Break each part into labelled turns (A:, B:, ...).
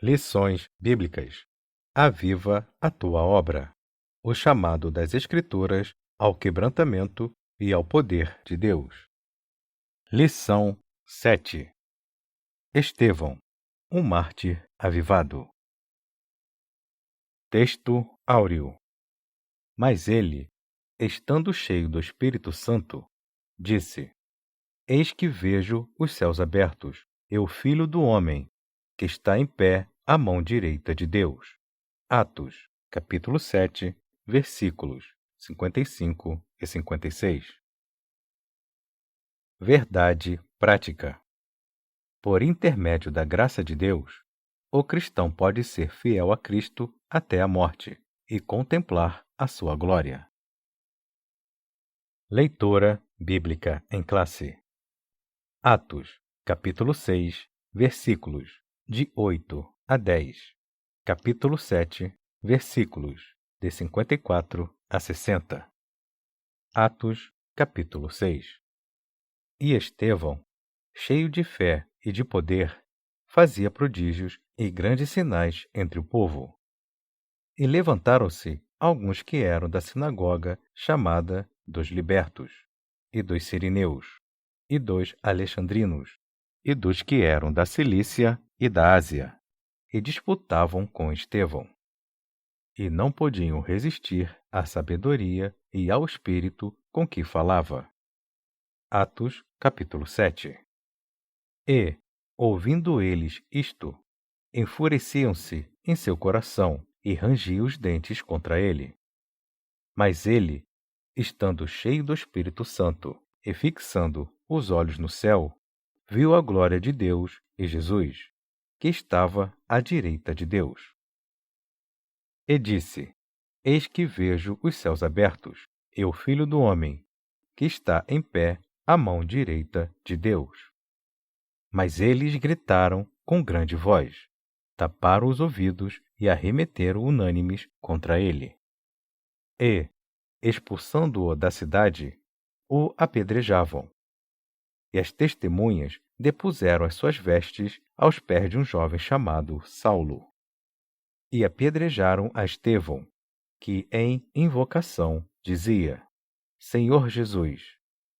A: Lições bíblicas. Aviva a tua obra. O chamado das Escrituras ao quebrantamento e ao poder de Deus. Lição 7. Estevão, um mártir avivado. Texto áureo. Mas ele, estando cheio do Espírito Santo, disse: Eis que vejo os céus abertos, e o Filho do Homem, que está em pé à mão direita de Deus. Atos, capítulo 7, versículos 55 e 56. Verdade prática. Por intermédio da graça de Deus, o cristão pode ser fiel a Cristo até a morte e contemplar a sua glória. Leitura bíblica em classe. Atos, capítulo 6, versículos de 8 a 10. Capítulo 7, versículos de 54 a 60. Atos, capítulo 6. E Estevão, cheio de fé e de poder, fazia prodígios e grandes sinais entre o povo. E levantaram-se alguns que eram da sinagoga chamada dos libertos, e dos sirineus, e dos alexandrinos, e dos que eram da Cilícia e da Ásia, e disputavam com Estevão. E não podiam resistir à sabedoria e ao espírito com que falava. Atos, capítulo 7. E, ouvindo eles isto, enfureciam-se em seu coração e rangiam os dentes contra ele. Mas ele, estando cheio do Espírito Santo e fixando os olhos no céu, viu a glória de Deus e Jesus, que estava à direita de Deus. E disse: Eis que vejo os céus abertos, e o Filho do Homem, que está em pé à mão direita de Deus. Mas eles gritaram com grande voz, taparam os ouvidos e arremeteram unânimes contra ele. E, expulsando-o da cidade, o apedrejavam. E as testemunhas depuseram as suas vestes aos pés de um jovem chamado Saulo. E apedrejaram a Estevão, que em invocação dizia: Senhor Jesus,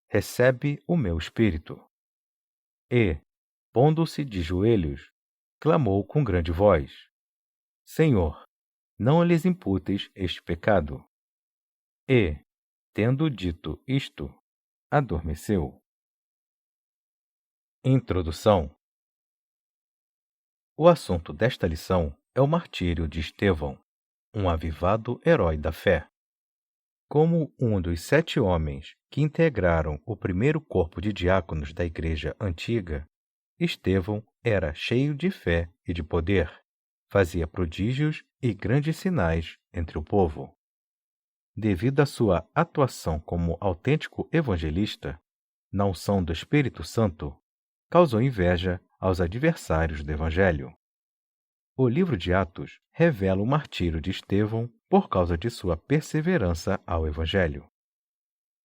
A: recebe o meu espírito. E, pondo-se de joelhos, clamou com grande voz: Senhor, não lhes imputes este pecado. E, tendo dito isto, adormeceu. Introdução. O assunto desta lição é o martírio de Estevão, um avivado herói da fé. Como um dos 7 homens que integraram o primeiro corpo de diáconos da Igreja Antiga, Estevão era cheio de fé e de poder, fazia prodígios e grandes sinais entre o povo. Devido à sua atuação como autêntico evangelista, na unção do Espírito Santo, causou inveja aos adversários do Evangelho. O livro de Atos revela o martírio de Estevão por causa de sua perseverança ao Evangelho.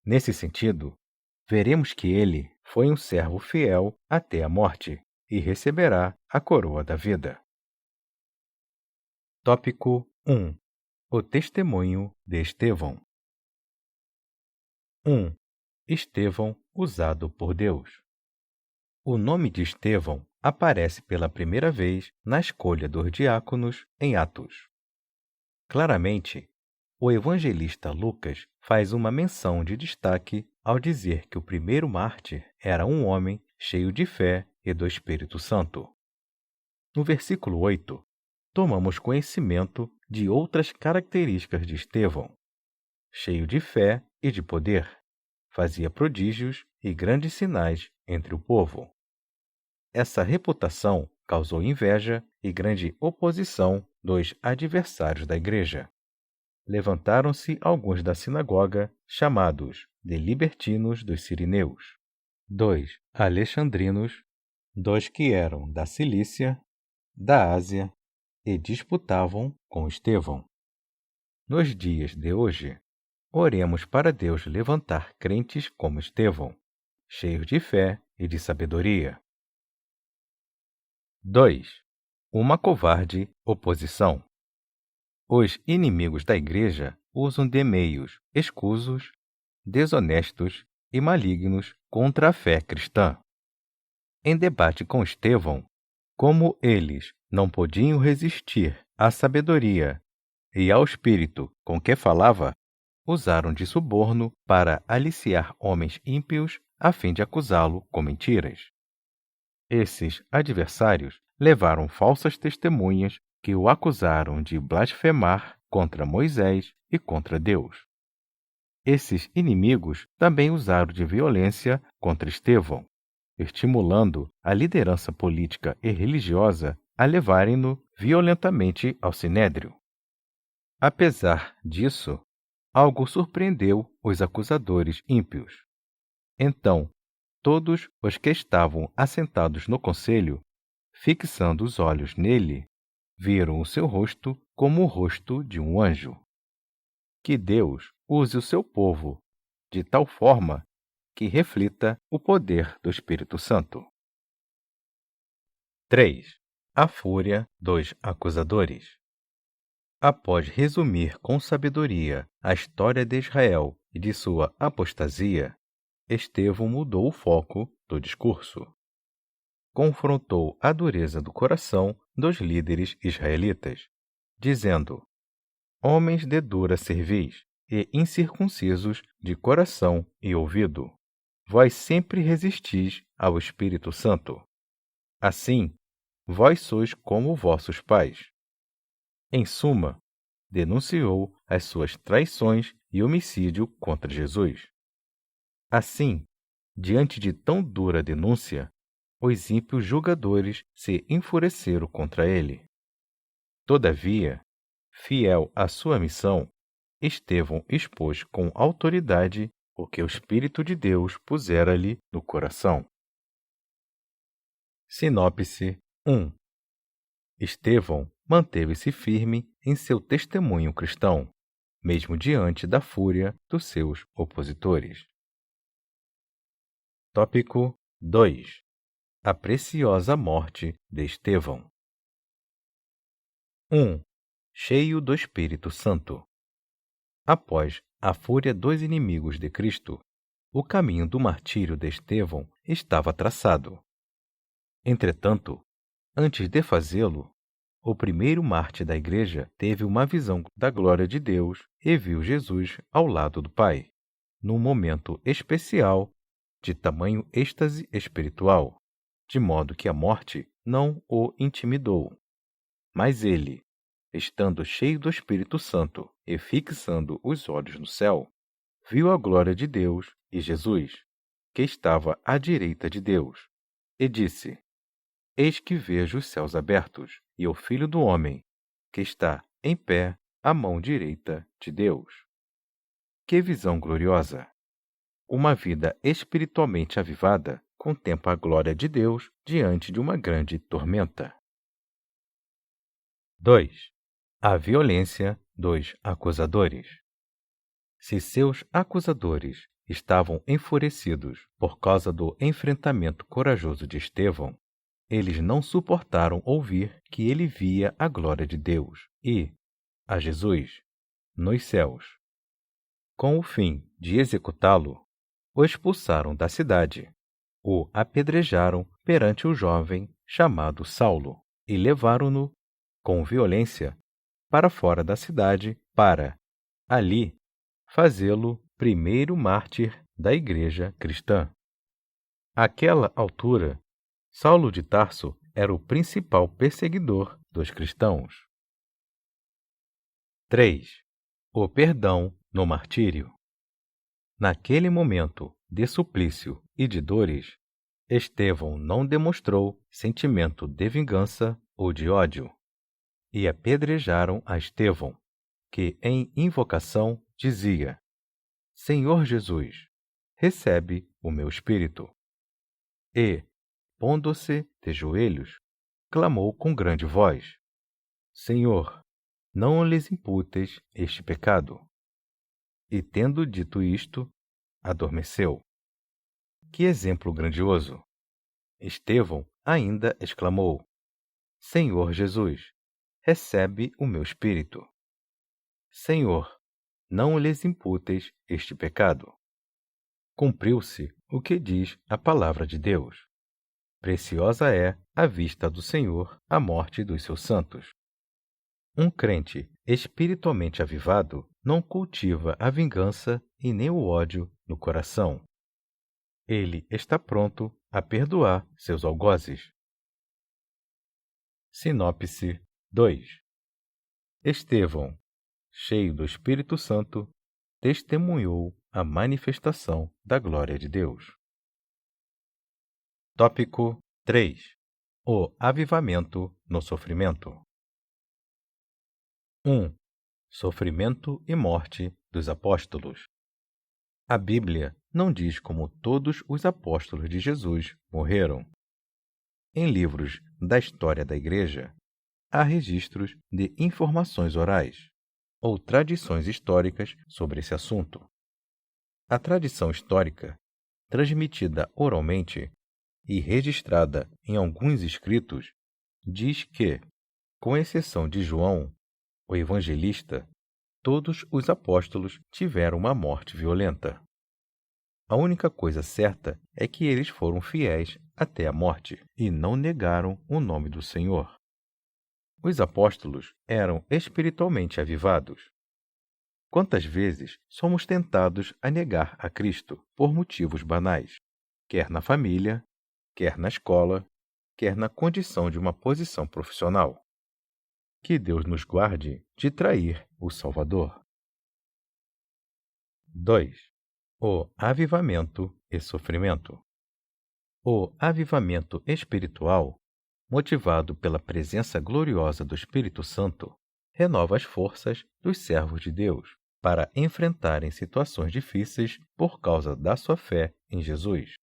A: Nesse sentido, veremos que ele foi um servo fiel até a morte e receberá a coroa da vida. Tópico 1. O testemunho de Estevão. 1. Estevão usado por Deus. O nome de Estevão aparece pela primeira vez na escolha dos diáconos em Atos. Claramente, o evangelista Lucas faz uma menção de destaque ao dizer que o primeiro mártir era um homem cheio de fé e do Espírito Santo. No versículo 8, tomamos conhecimento de outras características de Estevão. Cheio de fé e de poder, fazia prodígios e grandes sinais entre o povo. Essa reputação causou inveja e grande oposição dos adversários da igreja. Levantaram-se alguns da sinagoga, chamados de libertinos dos sirineus, 2 alexandrinos, 2 que eram da Cilícia, da Ásia, e disputavam com Estevão. Nos dias de hoje, oremos para Deus levantar crentes como Estevão, cheios de fé e de sabedoria. 2. uma covarde oposição. Os inimigos da Igreja usam de meios escusos, desonestos e malignos contra a fé cristã. Em debate com Estevão, como eles não podiam resistir à sabedoria e ao espírito com que falava, usaram de suborno para aliciar homens ímpios a fim de acusá-lo com mentiras. Esses adversários levaram falsas testemunhas que o acusaram de blasfemar contra Moisés e contra Deus. Esses inimigos também usaram de violência contra Estevão, estimulando a liderança política e religiosa a levarem-no violentamente ao sinédrio. Apesar disso, algo surpreendeu os acusadores ímpios. Então, todos os que estavam assentados no conselho, fixando os olhos nele, viram o seu rosto como o rosto de um anjo. Que Deus use o seu povo de tal forma que reflita o poder do Espírito Santo. 3. A fúria dos acusadores. Após resumir com sabedoria a história de Israel e de sua apostasia, Estevão mudou o foco do discurso. Confrontou a dureza do coração dos líderes israelitas, dizendo: homens de dura cerviz e incircuncisos de coração e ouvido, vós sempre resistis ao Espírito Santo. Assim, vós sois como vossos pais. Em suma, denunciou as suas traições e homicídio contra Jesus. Assim, diante de tão dura denúncia, os ímpios julgadores se enfureceram contra ele. Todavia, fiel à sua missão, Estevão expôs com autoridade o que o Espírito de Deus pusera-lhe no coração. Sinopse 1. Estevão manteve-se firme em seu testemunho cristão, mesmo diante da fúria dos seus opositores. Tópico 2. A preciosa morte de Estevão. 1. Cheio do Espírito Santo. Após a fúria dos inimigos de Cristo, o caminho do martírio de Estevão estava traçado. Entretanto, antes de fazê-lo, o primeiro mártir da Igreja teve uma visão da glória de Deus e viu Jesus ao lado do Pai, num momento especial de tamanho êxtase espiritual, de modo que a morte não o intimidou. Mas ele, estando cheio do Espírito Santo e fixando os olhos no céu, viu a glória de Deus e Jesus, que estava à direita de Deus, e disse: eis que vejo os céus abertos e o Filho do Homem, que está em pé à mão direita de Deus. Que visão gloriosa! Uma vida espiritualmente avivada contempla a glória de Deus diante de uma grande tormenta. 2. A violência dos acusadores. Se seus acusadores estavam enfurecidos por causa do enfrentamento corajoso de Estevão, eles não suportaram ouvir que ele via a glória de Deus e a Jesus nos céus. Com o fim de executá-lo, o expulsaram da cidade, o apedrejaram perante o jovem chamado Saulo e levaram-no, com violência, para fora da cidade para, ali, fazê-lo primeiro mártir da Igreja cristã. Àquela altura, Saulo de Tarso era o principal perseguidor dos cristãos. 3. O perdão no martírio. Naquele momento de suplício e de dores, Estevão não demonstrou sentimento de vingança ou de ódio, e apedrejaram a Estevão, que em invocação dizia: Senhor Jesus, recebe o meu espírito. E, pondo-se de joelhos, clamou com grande voz: Senhor, não lhes imputes este pecado. E, tendo dito isto, adormeceu. Que exemplo grandioso! Estevão ainda exclamou: Senhor Jesus, recebe o meu espírito. Senhor, não lhes imputes este pecado. Cumpriu-se o que diz a palavra de Deus. Preciosa é, à vista do Senhor, a morte dos seus santos. Um crente espiritualmente avivado não cultiva a vingança e nem o ódio no coração. Ele está pronto a perdoar seus algozes. Sinopse 2. Estevão, cheio do Espírito Santo, testemunhou a manifestação da glória de Deus. Tópico 3. O avivamento no sofrimento. 1. Sofrimento e morte dos apóstolos. A Bíblia não diz como todos os apóstolos de Jesus morreram. Em livros da história da Igreja, há registros de informações orais ou tradições históricas sobre esse assunto. A tradição histórica, transmitida oralmente e registrada em alguns escritos, diz que, com exceção de João, o evangelista, todos os apóstolos tiveram uma morte violenta. A única coisa certa é que eles foram fiéis até a morte e não negaram o nome do Senhor. Os apóstolos eram espiritualmente avivados. Quantas vezes somos tentados a negar a Cristo por motivos banais, quer na família, quer na escola, quer na condição de uma posição profissional? Que Deus nos guarde de trair o Salvador. 2. O avivamento e sofrimento. O avivamento espiritual, motivado pela presença gloriosa do Espírito Santo, renova as forças dos servos de Deus para enfrentarem situações difíceis por causa da sua fé em Jesus.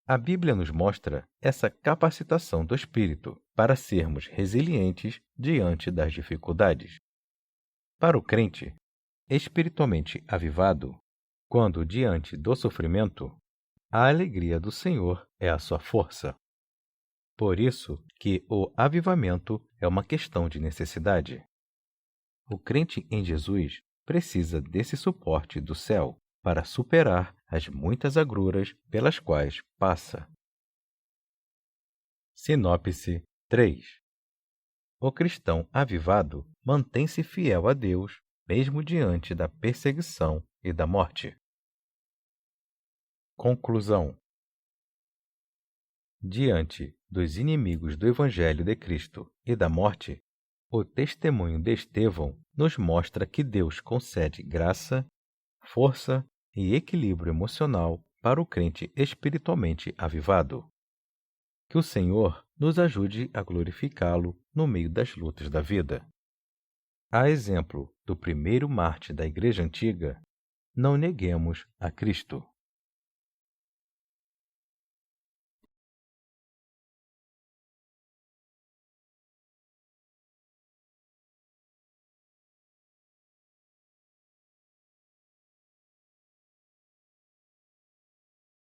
A: A Bíblia nos mostra essa capacitação do Espírito para sermos resilientes diante das dificuldades. Para o crente, espiritualmente avivado, quando diante do sofrimento, a alegria do Senhor é a sua força. Por isso que o avivamento é uma questão de necessidade. O crente em Jesus precisa desse suporte do céu para superar as muitas agruras pelas quais passa. Sinopse 3. O cristão avivado mantém-se fiel a Deus mesmo diante da perseguição e da morte. Conclusão. Diante dos inimigos do Evangelho de Cristo e da morte, o testemunho de Estevão nos mostra que Deus concede graça, força e equilíbrio emocional para o crente espiritualmente avivado. Que o Senhor nos ajude a glorificá-lo no meio das lutas da vida. A exemplo do primeiro mártir da Igreja Antiga, não neguemos a Cristo.